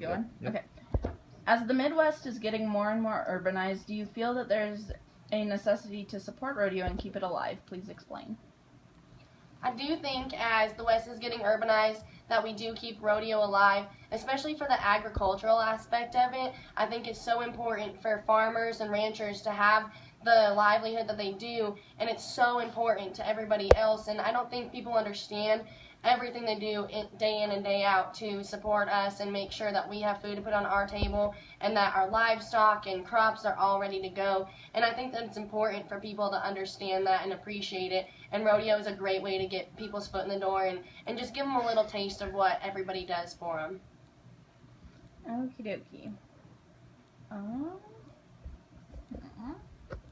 going? Yep. Okay. As the Midwest is getting more and more urbanized, do you feel that there's a necessity to support rodeo and keep it alive? Please explain. I do think as the West is getting urbanized that we do keep rodeo alive, especially for the agricultural aspect of it. I think it's so important for farmers and ranchers to have the livelihood that they do, and it's so important to everybody else, and I don't think people understand everything they do day in and day out to support us and make sure that we have food to put on our table and that our livestock and crops are all ready to go. And I think that it's important for people to understand that and appreciate it. And rodeo is a great way to get people's foot in the door and just give them a little taste of what everybody does for them. Okie dokie.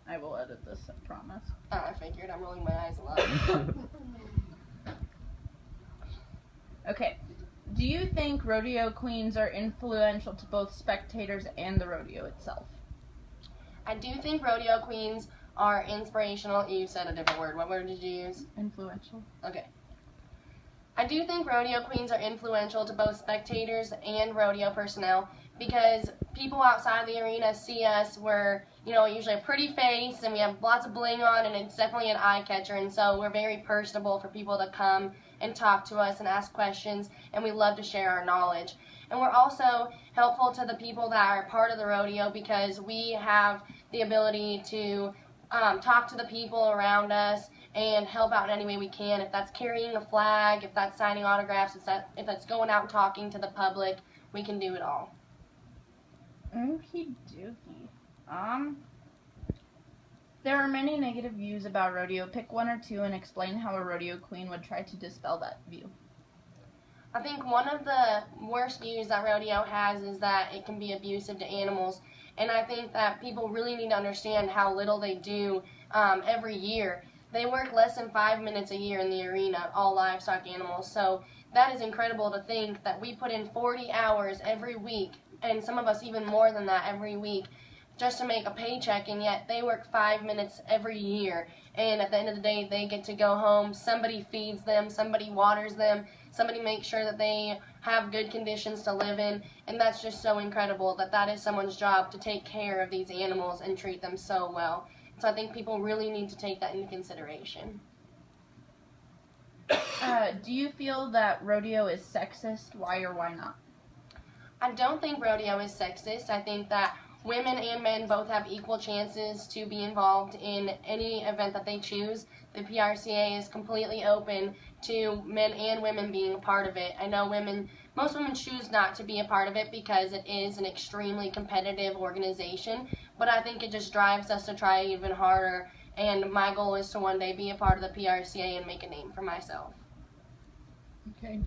I will edit this, I promise. I figured. I'm rolling my eyes a lot. Okay. Do you think rodeo queens are influential to both spectators and the rodeo itself? I do think rodeo queens are inspirational. You said a different word. What word did you use? Influential. Okay. I do think rodeo queens are influential to both spectators and rodeo personnel because people outside the arena see us. We're, usually a pretty face and we have lots of bling on, and it's definitely an eye catcher, and so we're very personable for people to come and talk to us and ask questions, and we love to share our knowledge. And we're also helpful to the people that are part of the rodeo because we have the ability to talk to the people around us and help out in any way we can. If that's carrying a flag, if that's signing autographs, if that's going out and talking to the public, we can do it all. Okie dokie. There are many negative views about rodeo. Pick one or two and explain how a rodeo queen would try to dispel that view. I think one of the worst views that rodeo has is that it can be abusive to animals. And I think that people really need to understand how little they do every year. They work less than 5 minutes a year in the arena, all livestock animals. So that is incredible to think that we put in 40 hours every week, and some of us even more than that every week, just to make a paycheck, and yet they work 5 minutes every year. And at the end of the day, they get to go home. Somebody feeds them, somebody waters them, somebody makes sure that they have good conditions to live in, and that's just so incredible that that is someone's job to take care of these animals and treat them so well. So I think people really need to take that into consideration. Do you feel that rodeo is sexist? Why or why not? I don't think rodeo is sexist. I think that women and men both have equal chances to be involved in any event that they choose. The PRCA is completely open to men and women being a part of it. I know most women choose not to be a part of it because it is an extremely competitive organization, but I think it just drives us to try even harder, and my goal is to one day be a part of the PRCA and make a name for myself. Okay.